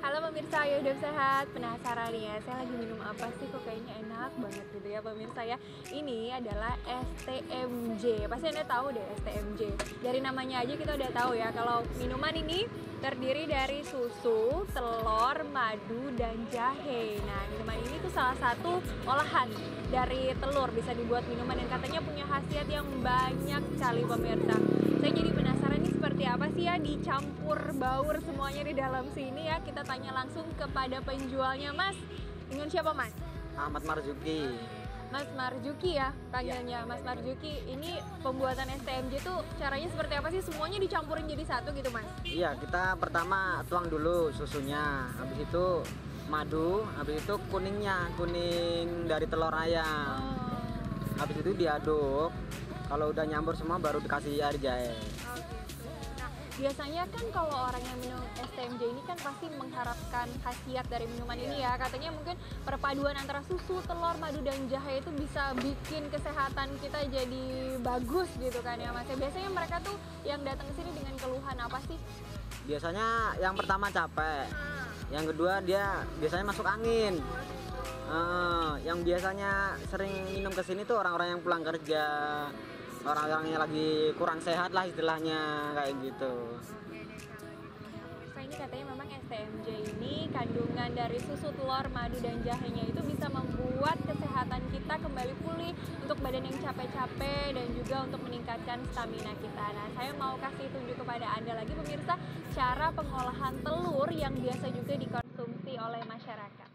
Halo pemirsa, ya udah sehat? Penasaran ya, saya lagi minum apa sih kok kayaknya enak banget gitu ya pemirsa ya. Ini adalah STMJ, pasti Anda tahu deh STMJ. Dari namanya aja kita udah tahu ya kalau minuman ini terdiri dari susu, telur, madu, dan jahe. Nah minuman ini tuh salah satu olahan dari telur, bisa dibuat minuman dan katanya punya khasiat yang banyak sekali pemirsa. Saya jadi penasaran nih seperti apa sih ya dicampur baur semuanya di dalam sini ya. Kita tanya langsung kepada penjualnya. Mas, dengan siapa Mas? Ahmad Marzuki. Mas Marzuki ya panggilnya. Mas Marzuki, ini pembuatan STMJ tuh caranya seperti apa sih? Semuanya dicampurin jadi satu gitu Mas? Iya, kita pertama tuang dulu susunya, habis itu madu, habis itu kuningnya, kuning dari telur ayam. Habis itu diaduk. Kalau udah nyampur semua baru dikasih air jahe. Oh gitu. Nah, biasanya kan kalau orang yang minum STMJ ini kan pasti mengharapkan khasiat dari minuman ini ya. Katanya mungkin perpaduan antara susu, telur, madu, dan jahe itu bisa bikin kesehatan kita jadi bagus gitu kan ya Mas. Biasanya mereka tuh yang datang ke sini dengan keluhan apa sih? Biasanya yang pertama capek, yang kedua dia biasanya masuk angin. Yang biasanya sering minum kesini tuh orang-orang yang pulang kerja, orang-orang yang lagi kurang sehat lah istilahnya kayak gitu. Nah, ini katanya memang STMJ ini kandungan dari susu, telur, madu, dan jahenya itu bisa membuat kesehatan kita kembali pulih untuk badan yang capek-capek dan juga untuk meningkatkan stamina kita. Nah, saya mau kasih tunjuk kepada Anda lagi pemirsa cara pengolahan telur yang biasa juga dikonsumsi oleh masyarakat.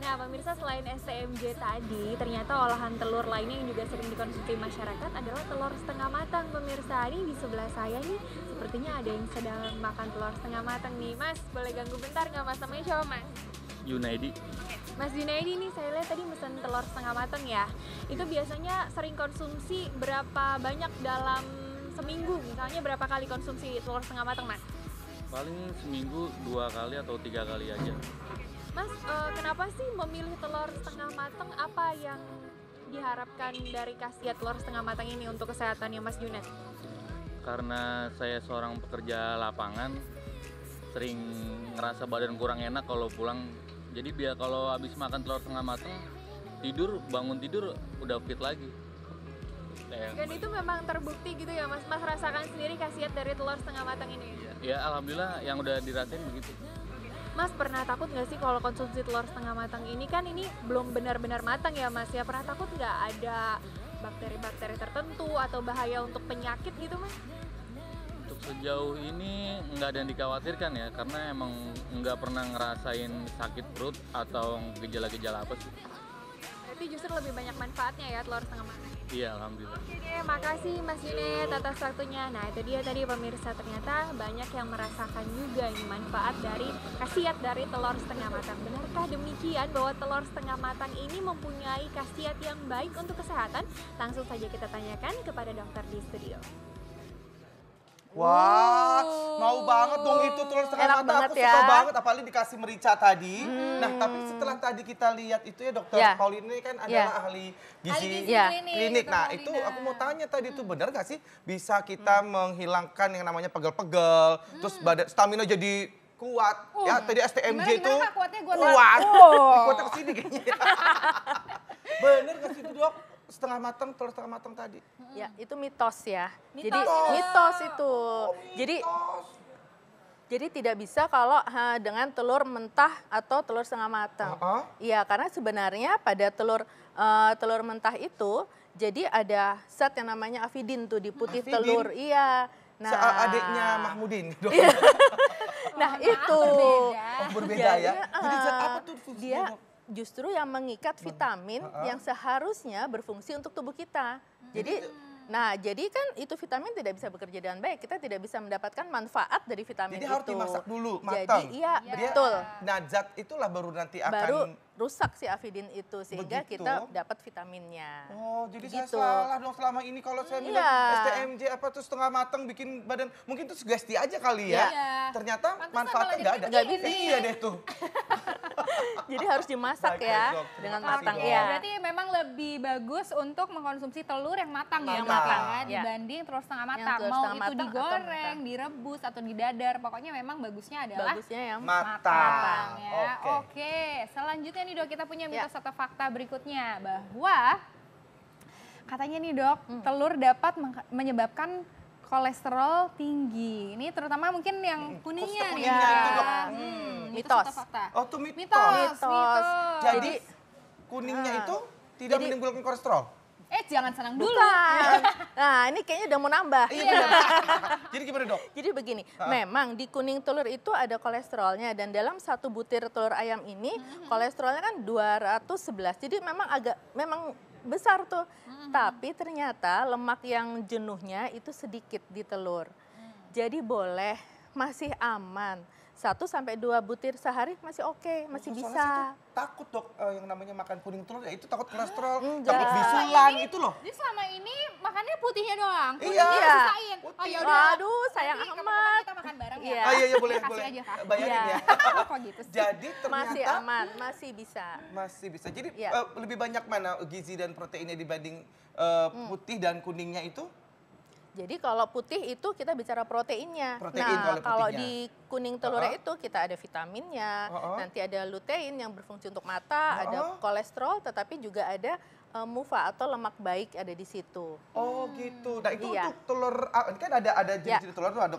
Nah pemirsa, selain STMJ tadi, ternyata olahan telur lainnya yang juga sering dikonsumsi masyarakat adalah telur setengah matang pemirsa. Ini di sebelah saya nih, sepertinya ada yang sedang makan telur setengah matang nih. Mas, boleh ganggu bentar nggak Mas? Namanya siapa Mas? Junaidi. Mas Junaidi nih, saya lihat tadi mesen telur setengah matang ya. Itu biasanya sering konsumsi berapa banyak dalam seminggu? Misalnya berapa kali konsumsi telur setengah matang Mas? Paling seminggu 2 kali atau 3 kali aja. Mas, kenapa sih memilih telur setengah matang? Apa yang diharapkan dari khasiat telur setengah matang ini untuk kesehatannya Mas Junet? Karena saya seorang pekerja lapangan, sering ngerasa badan kurang enak kalau pulang. Jadi biar kalau habis makan telur setengah matang, bangun tidur udah fit lagi. Dan itu memang terbukti gitu ya Mas? Mas rasakan sendiri khasiat dari telur setengah matang ini? Ya alhamdulillah yang udah dirasain begitu. Mas pernah takut nggak sih kalau konsumsi telur setengah matang ini? Kan ini belum benar-benar matang ya Mas ya. Pernah takut nggak ada bakteri-bakteri tertentu atau bahaya untuk penyakit gitu Mas? Untuk sejauh ini nggak ada yang dikhawatirkan ya, karena emang nggak pernah ngerasain sakit perut atau gejala-gejala apa sih. Berarti justru lebih banyak manfaatnya ya telur setengah matang. Iya alhamdulillah. Oke deh, makasih Mas Junet atas waktunya. Nah itu dia tadi pemirsa, ternyata banyak yang merasakan juga ini manfaat dari khasiat dari telur setengah matang. Benarkah demikian bahwa telur setengah matang ini mempunyai khasiat yang baik untuk kesehatan? Langsung saja kita tanyakan kepada dokter di studio. Wah, mau banget dong itu telur setengah Enak matang. banget Aku ya. suka banget, apalagi dikasih merica tadi. Nah, tapi setelah tadi kita lihat itu ya dokter Pauline ini kan adalah ahli gizi klinik. Nah, itu aku mau tanya tadi itu benar gak sih bisa kita menghilangkan yang namanya pegel-pegel, terus badan stamina jadi kuat. Ya, tadi STMJ itu kuatnya kuat. Kuatnya kesini kayaknya. Bener gak sih itu dok? Setengah matang, telur setengah matang tadi. Ya, itu mitos ya. Jadi Mitos. mitos itu. Mitos. Jadi tidak bisa kalau dengan telur mentah atau telur setengah matang. Iya, karena sebenarnya pada telur mentah itu jadi ada zat yang namanya avidin tuh di putih telur. Iya. Nah, adiknya Mahmudin. nah itu. Berbeda ya. Jadi zat apa tuh fungsinya? Dia justru yang mengikat vitamin yang seharusnya berfungsi untuk tubuh kita. Jadi jadi kan itu vitamin tidak bisa bekerja dengan baik. Kita tidak bisa mendapatkan manfaat dari vitamin itu. Jadi harus dimasak dulu, matang. Jadi iya, betul. Nah, zat itulah baru nanti akan baru rusak si avidin itu sehingga Begitu? kita dapat vitaminnya. Oh, jadi saya Begitu. salah dong selama ini kalau saya minum STMJ apa tuh setengah matang bikin badan mungkin itu sugesti aja kali ya. Iya. Ternyata Pantesan manfaatnya malah nggak ada. jadi Nggak bisa. Iya deh tuh. Jadi harus dimasak Baik, ya baik, Dok. Terima dengan kasih, matang Dok. ya. Berarti memang lebih bagus untuk mengkonsumsi telur yang matang ya, Yang Mbak, matang. ya, Ya. dibanding telur setengah Yang matang. telur Mau setengah itu matang atau digoreng, mentah. direbus atau didadar, pokoknya memang bagusnya adalah Bagusnya yang Matang. ya. Oke. Oke, selanjutnya nih Dok, kita punya Ya. mitos atau fakta berikutnya bahwa katanya nih Dok, telur dapat menyebabkan kolesterol tinggi. Ini terutama mungkin yang kuningnya nih. kuningnya itu, Dok. Mitos. atau fakta? Oh, tuh mitos. Mitos. Jadi kuningnya itu tidak Jadi- menimbulkan kolesterol. Jangan senang dulu. Bukan. Nah, ini kayaknya udah mau nambah. Jadi gimana, Dok? Jadi begini, memang di kuning telur itu ada kolesterolnya dan dalam satu butir telur ayam ini kolesterolnya kan 211. Jadi memang besar tuh. Tapi ternyata lemak yang jenuhnya itu sedikit di telur. Jadi boleh, masih aman. 1 sampai 2 butir sehari masih oke, masih Soalnya bisa. saya tuh takut, Dok, yang namanya makan kuning telur ya itu takut kolesterol, Enggak. takut bisulan itu loh. Jadi selama ini makannya putihnya doang. Iya. Kuningnya Iya. sisain. Oh Putih. yaudah. Waduh, sayang Nanti kapan-kapan amat. kita makan bareng Iya. ya. Ah, iya boleh Kasih boleh. aja, Kak. Bayarin Iya. ya. Kok gitu sih? Jadi ternyata Masih aman, masih bisa. masih bisa. Jadi Iya. lebih banyak mana gizi dan proteinnya dibanding putih dan kuningnya itu? Jadi kalau putih itu kita bicara proteinnya. Protein Nah, kalau kalau putihnya. di kuning telurnya itu kita ada vitaminnya, nanti ada lutein yang berfungsi untuk mata, ada kolesterol, tetapi juga ada MUFA atau lemak baik ada di situ. Oh gitu. Nah itu Iya. untuk telur, ini kan ada jenis-jenis telur tuh ada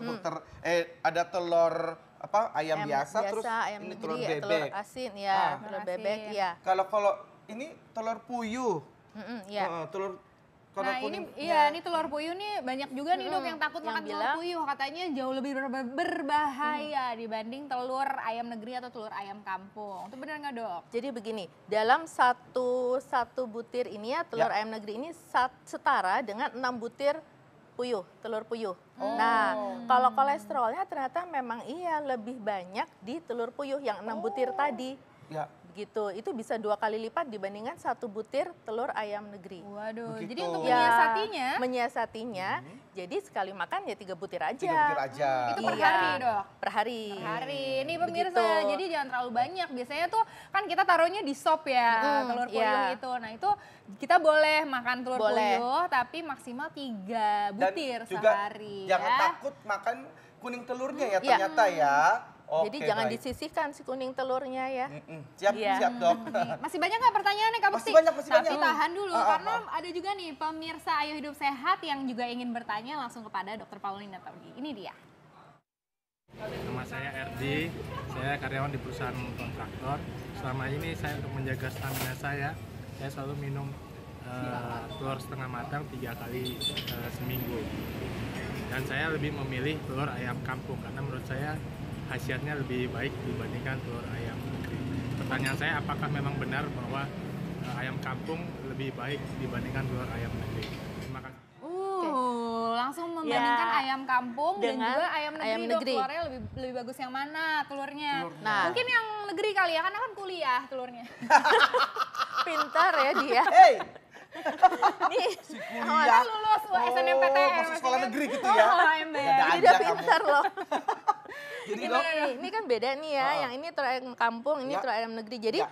ada telur apa ayam biasa, terus ayam ini negeri, telur telur bebek. asin, ya, telur Telur bebek, asin. ya. Kalau ini telur puyuh, Ya. telur Nah ini ini telur puyuh nih banyak juga nih Dok yang takut Yang makan telur bilang- puyuh, katanya jauh lebih berbahaya dibanding telur ayam negeri atau telur ayam kampung. Itu benar nggak Dok? Jadi begini, dalam satu butir ini ya telur ayam negeri ini setara dengan 6 butir puyuh, telur puyuh. Nah, kalau kolesterolnya ternyata memang iya lebih banyak di telur puyuh yang 6 butir tadi. Ya. Begitu, itu bisa 2 kali lipat dibandingkan 1 butir telur ayam negeri. Waduh, Begitu. jadi untuk Ya, menyiasatinya menyiasatinya, jadi sekali makan ya 3 butir aja. 3 butir aja. itu per Iya. hari Dok? Per hari. Hari ini pemirsa, Begitu. jadi jangan terlalu banyak. Biasanya tuh kan kita taruhnya di sop ya, telur puyuh iya. itu. Nah itu kita boleh makan telur Boleh. puyuh, tapi maksimal 3 butir juga sehari. jangan ya. takut makan kuning telurnya ya Iya. ternyata ya. Jadi Oke, jangan baik. disisihkan si kuning telurnya ya. Siap, Iya. siap Dok. Nih, masih banyak nggak pertanyaannya Kak Bekti? Masih banyak. Tapi tahan dulu, Ah, ah, karena ada juga nih pemirsa Ayo Hidup Sehat yang juga ingin bertanya langsung kepada Dr. Paulina Taudi. Ini dia. Nama saya RD, saya karyawan di perusahaan kontraktor. Selama ini saya untuk menjaga stamina saya selalu minum telur setengah matang 3 kali seminggu. Dan saya lebih memilih telur ayam kampung karena menurut saya khasiatnya lebih baik dibandingkan telur ayam negeri. Pertanyaan saya, apakah memang benar bahwa ayam kampung lebih baik dibandingkan telur ayam negeri? Terima kasih. Langsung membandingkan Ya. ayam kampung dan Dengan juga ayam negeri, ayam Dok. negeri. Telurnya lebih bagus yang mana telurnya? Nah. Mungkin yang negeri kali ya, karena kan kuliah telurnya. Pintar ya dia. Hey, Nih, kuliah. Lulus SNMPTN. masuk sekolah negeri gitu ya. Oh, ember. Ada jadi aja dia kamu. pintar loh. Jadi Ini, Dok, ini kan beda nih ya, yang ini telur ayam kampung, ini Ya. telur ayam negeri. Jadi Ya.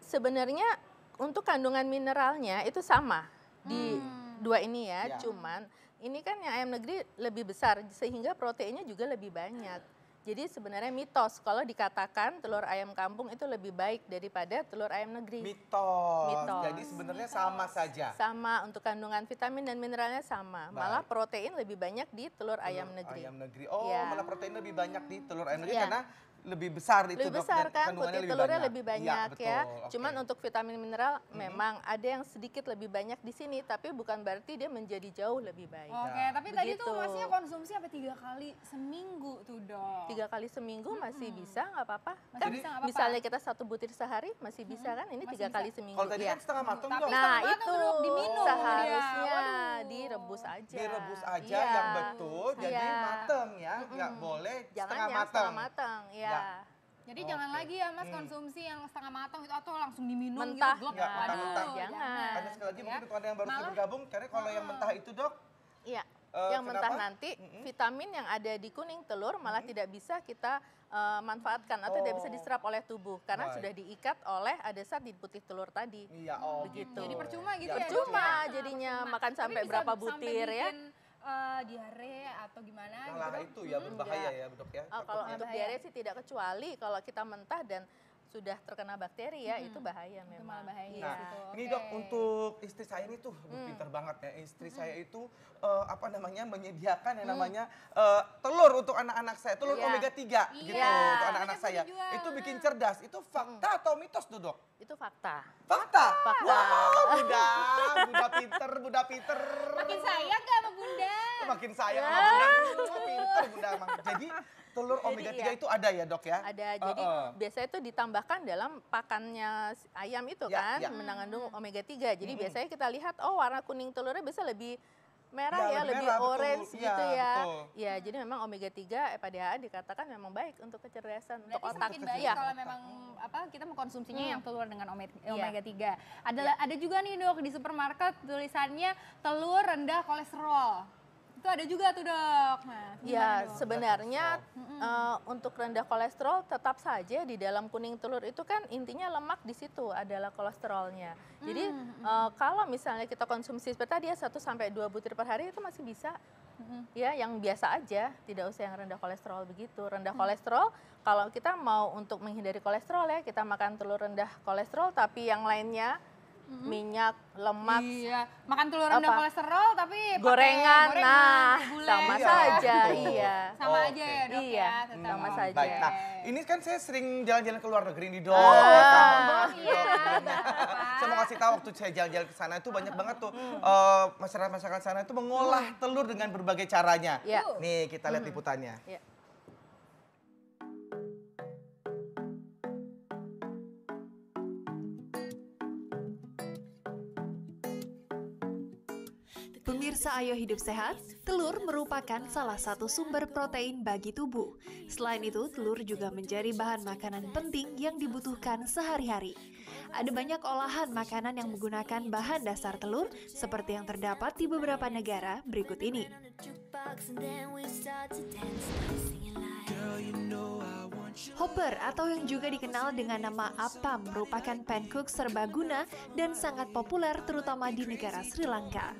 sebenarnya untuk kandungan mineralnya itu sama di dua ini ya, Ya. cuman ini kan yang ayam negeri lebih besar sehingga proteinnya juga lebih banyak. Jadi sebenarnya mitos kalau dikatakan telur ayam kampung itu lebih baik daripada telur ayam negeri. mitos. Mitos. Jadi sebenarnya sama saja. Sama untuk kandungan vitamin dan mineralnya sama. Malah Baik. protein lebih banyak di telur ayam negeri. Ayam negeri. Oh, Ya. malah protein lebih banyak di telur ayam negeri Iya. karena lebih besar itu Lebih Dok, besar dan kan, kandungannya putih telurnya lebih Iya, banyak betul. ya. Oke. Cuman untuk vitamin mineral memang ada yang sedikit lebih banyak di sini, tapi bukan berarti dia menjadi jauh lebih baik. Oke, tapi tadi tuh begitu. masnya konsumsi sampai 3 kali seminggu tuh Dok. 3 kali seminggu masih bisa, nggak apa-apa. Masih Kan bisa, nggak apa-apa. misalnya kita 1 butir sehari masih bisa kan, ini Masih 3 bisa. kali seminggu. Kalau tadi ya. kan setengah matang Tapi Dok. Nah setengah itu matang, Dok, diminum dia. seharusnya Waduh. direbus aja. Direbus aja Iya. yang betul, jadi Iya. mateng ya, nggak boleh Jangan setengah yang mateng. setengah mateng, ya. Ya. Jadi jangan lagi ya Mas konsumsi yang setengah matang itu atau langsung diminum mentah. gitu. Nggak, mentah-mentah. Jangan. Ada sekali lagi mungkin untuk Anda yang baru bergabung, karena kalau yang mentah itu Dok, Iya, yang mentah kenapa? nanti vitamin yang ada di kuning telur malah tidak bisa kita manfaatkan atau tidak bisa diserap oleh tubuh karena sudah diikat oleh ada zat di putih telur tadi. Iya, begitu. Jadi percuma gitu ya. Percuma jadinya makan sampai berapa butir ya. Diare atau gimana Malah gitu. itu ya berbahaya ya Dok ya. Kalau untuk diare sih tidak, kecuali kalau kita mentah dan sudah terkena bakteri ya, itu bahaya memang. Itu malah bahaya Iya. gitu. Ini Oke. Dok, untuk istri saya ini tuh pinter banget ya. Istri saya itu menyediakan yang namanya telur untuk anak-anak saya, telur Iya. omega 3 gitu Iya. untuk anak-anak Banyak saya. dijual. Itu bikin cerdas. Itu fakta atau mitos tuh Dok? Itu fakta. Fakta. Fakta. Wow, Bunda pinter, Bunda pinter. Makin sayang gak sama Bunda? Makin sayang sama Bunda. Pinter Bunda emang. Jadi telur Jadi omega 3 iya. itu ada ya Dok ya? Ada, jadi biasanya itu ditambahkan dalam pakannya ayam itu Ya, kan, ya. mengandung omega 3. Jadi biasanya kita lihat, oh warna kuning telurnya bisa lebih merah Ya, ya, lebih lebih merah, betul. orange Iya, gitu ya. betul. Ya, jadi memang omega 3 PDHA dikatakan memang baik untuk kecerdasan, untuk Berarti otak. semakin baik Iya. kalau memang kita mengkonsumsinya yang telur dengan omega 3. Ada juga nih Dok di supermarket tulisannya telur rendah kolesterol. Itu ada juga tuh Dok. Nah, gimana, Ya, Dok? sebenarnya untuk rendah kolesterol tetap saja di dalam kuning telur itu kan intinya lemak di situ adalah kolesterolnya. Jadi kalau misalnya kita konsumsi seperti tadi ya 1 sampai 2 butir per hari itu masih bisa. Ya, yang biasa aja, tidak usah yang rendah kolesterol begitu. Rendah kolesterol kalau kita mau untuk menghindari kolesterol ya, kita makan telur rendah kolesterol tapi yang lainnya minyak, lemak, Iya, makan telur rendah Apa? kolesterol tapi pakai gorengan, nah gulai. sama Iya, saja, betul. iya. Sama Oh, aja ya Dok Iya, ya. tetap. sama saja. Baik, nah ini kan saya sering jalan-jalan ke luar negeri nih Dok. Oh, ya kan? iya, Saya mau kasih tahu waktu saya jalan-jalan ke sana itu banyak banget tuh masyarakat sana itu mengolah telur dengan berbagai caranya. Iya. Nih kita lihat liputannya. Iya. Pemirsa Ayo Hidup Sehat, telur merupakan salah satu sumber protein bagi tubuh. Selain itu, telur juga menjadi bahan makanan penting yang dibutuhkan sehari-hari. Ada banyak olahan makanan yang menggunakan bahan dasar telur, seperti yang terdapat di beberapa negara berikut ini. Hopper atau yang juga dikenal dengan nama appam merupakan pancake serbaguna dan sangat populer terutama di negara Sri Lanka.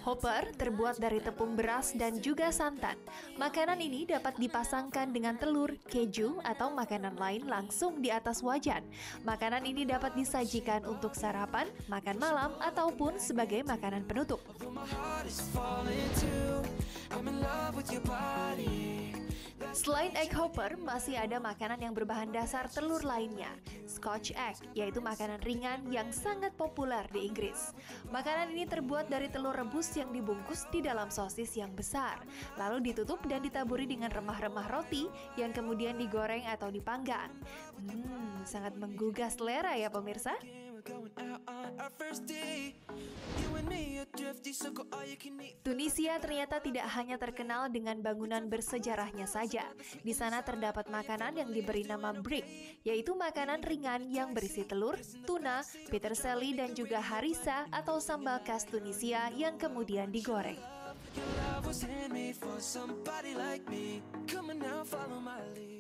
Hopper terbuat dari tepung beras dan juga santan. Makanan ini dapat dipasangkan dengan telur, keju, atau makanan lain langsung di atas wajan. Makanan ini dapat disajikan untuk sarapan, makan malam, ataupun sebagai makanan penutup. Selain egg hopper, masih ada makanan yang berbahan dasar telur lainnya. Scotch egg, yaitu makanan ringan yang sangat populer di Inggris. Makanan ini terbuat dari telur rebus yang dibungkus di dalam sosis yang besar, lalu ditutup dan ditaburi dengan remah-remah roti yang kemudian digoreng atau dipanggang. Sangat menggugah selera ya pemirsa. Tunisia ternyata tidak hanya terkenal dengan bangunan bersejarahnya saja. Di sana terdapat makanan yang diberi nama brik, yaitu makanan ringan yang berisi telur, tuna, peterseli, dan juga harissa atau sambal khas Tunisia yang kemudian digoreng.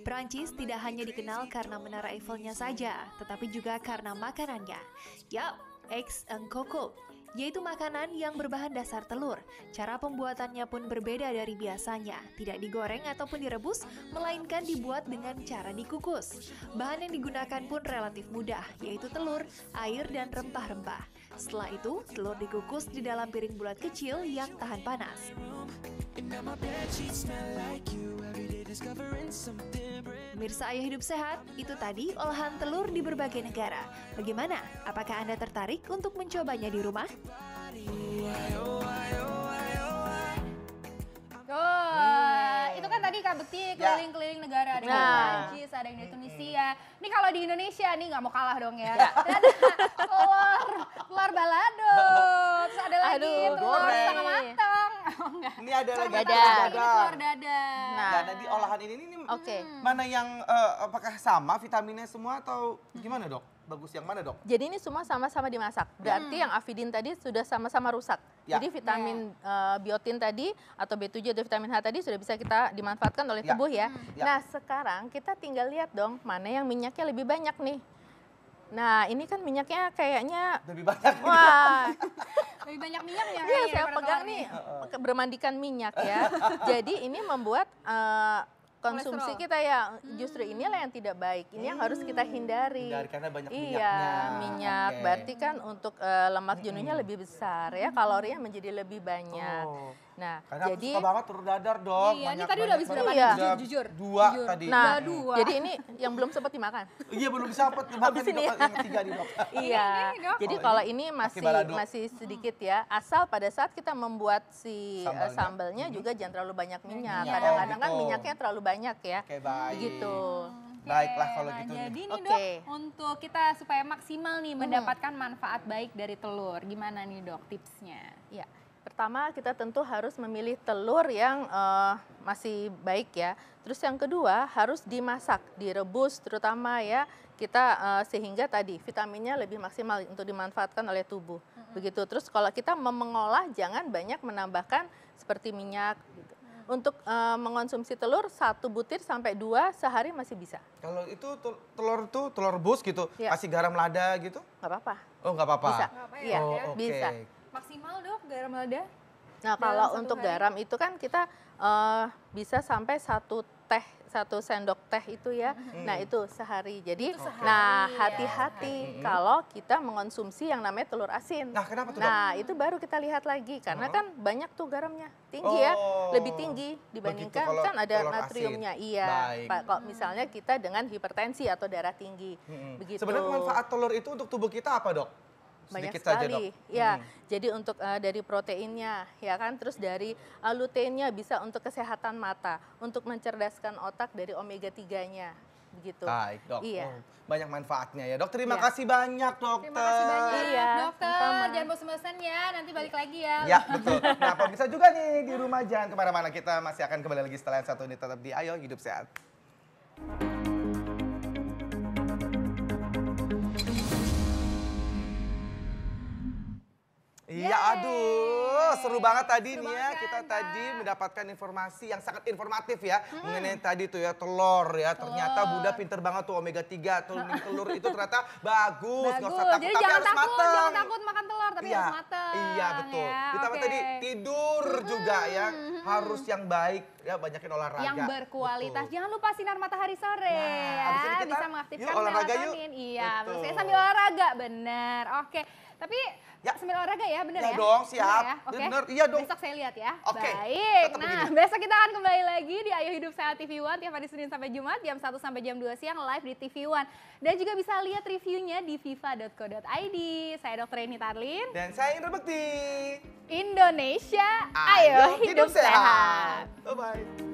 Prancis tidak hanya dikenal karena menara Eiffelnya saja, tetapi juga karena makanannya. Yap, eggs and cocoa, yaitu makanan yang berbahan dasar telur. Cara pembuatannya pun berbeda dari biasanya, tidak digoreng ataupun direbus, melainkan dibuat dengan cara dikukus. Bahan yang digunakan pun relatif mudah, yaitu telur, air, dan rempah-rempah. Setelah itu, telur dikukus di dalam piring bulat kecil yang tahan panas. Pemirsa Ayo Hidup Sehat, itu tadi olahan telur di berbagai negara. Bagaimana? Apakah Anda tertarik untuk mencobanya di rumah? Itu kan tadi Kak Bekti keliling-keliling negara, ada yang di Prancis, ada yang di Tunisia. Ini kalau di Indonesia nih nggak mau kalah dong ya. Ada telur balado, terus ada lagi telur setengah matang. Ini ada lagi dadar. Telur dadar. Nah, di olahan ini mana yang apakah sama vitaminnya semua atau gimana dok? Bagus yang mana dok? Jadi ini semua sama-sama dimasak. Berarti yang avidin tadi sudah sama-sama rusak. Ya. Jadi vitamin biotin tadi atau B7 atau vitamin H tadi sudah bisa kita dimanfaatkan oleh tubuh ya. Nah sekarang kita tinggal lihat dong mana yang minyaknya lebih banyak nih. Nah ini kan minyaknya kayaknya lebih banyak. Wah. Lebih banyak minyaknya. Iya saya pegang nih bermandikan minyak ya. Jadi ini membuat konsumsi kita ya justru inilah yang tidak baik. Ini yang harus kita hindari. Karena banyak minyaknya. Iya, minyak. Berarti kan untuk lemak jenuhnya lebih besar ya, kalorinya menjadi lebih banyak. Nah, karena jadi aku suka banget telur dadar dok. Iya, ini tadi udah habis berapa? Jujur. Dua tadi. Nah, jadi ini yang belum sempat dimakan. Iya, belum sempat dimakan ini dok, yang ketiga nih dok. Iya. Jadi kalau ini masih sedikit ya, asal pada saat kita membuat si sambalnya juga jangan terlalu banyak minyak. Kadang-kadang kan minyaknya terlalu banyak ya. Oke, baik. Begitu. Baiklah kalau gitu nih. Jadi nih dok, untuk kita supaya maksimal nih mendapatkan manfaat baik dari telur, gimana nih dok tipsnya? Ya, pertama kita tentu harus memilih telur yang masih baik ya. Terus yang kedua harus dimasak, direbus terutama ya. Kita sehingga tadi vitaminnya lebih maksimal untuk dimanfaatkan oleh tubuh. Begitu. Terus kalau kita mengolah jangan banyak menambahkan seperti minyak gitu. Untuk mengonsumsi telur 1 butir sampai 2 sehari masih bisa. Kalau itu telur rebus gitu, kasih garam lada gitu? Nggak apa-apa. Oh nggak apa-apa? Bisa, iya bisa. Maksimal dok garam lada? Nah kalau untuk garam itu kan kita bisa sampai 1 sendok teh itu ya. Nah itu sehari. Jadi nah hati-hati kalau kita mengonsumsi yang namanya telur asin. Nah kenapa tuh dok? Nah itu baru kita lihat lagi karena kan banyak tuh garamnya. Tinggi ya, lebih tinggi dibandingkan kan ada natriumnya. Asin. Iya, Pak. Kalau misalnya kita dengan hipertensi atau darah tinggi. Begitu. Sebenarnya manfaat telur itu untuk tubuh kita apa dok? Banyak Sedikit saja, sekali, dok. ya. Jadi untuk dari proteinnya, ya kan, terus dari luteinnya bisa untuk kesehatan mata, untuk mencerdaskan otak dari omega 3-nya, begitu. Baik dok. Iya. Banyak manfaatnya ya dok. Terima kasih banyak dokter. Terima kasih banyak Iya, dokter. sama. Jangan bosan-bosan ya, nanti balik lagi ya. Ya betul. Nah pemirsa juga nih di rumah jangan kemana-mana, kita masih akan kembali lagi setelah yang satu ini, tetap di Ayo Hidup Sehat. Iya, aduh, seru banget tadi nih ya. Kita tadi mendapatkan informasi yang sangat informatif ya. Mengenai tadi tuh ya, telur ya. Ternyata Bunda pinter banget tuh omega 3. Telur itu ternyata bagus. Nggak usah takut, Jadi tapi jangan harus takut, mateng. jangan takut makan telur, tapi harus mateng. Iya, betul. Ya, Ditambah tadi tidur juga ya. Harus yang baik ya, banyakin olahraga. Yang berkualitas. Betul. Jangan lupa sinar matahari sore Nah, abis ini ya. kita Bisa mengaktifkan yuk olahraga yuk. melatonin. Iya, Betul. saya sambil olahraga, bener. Oke, tapi sambil olahraga ya, bener ya? Ya dong, siap. Bener ya? Oke. Bener, iya dong. Besok saya lihat ya. Oke, Baik. tetap Nah, begini. besok kita akan kembali lagi di Ayo Hidup Sehat TV One tiap hari Senin sampai Jumat jam 1 sampai jam 2 siang live di TV One. Dan juga bisa lihat reviewnya di viva.co.id. Saya Dr. Eni Tarlin. Dan saya Indra Bekti. Indonesia, ayo hidup sehat. Bye-bye.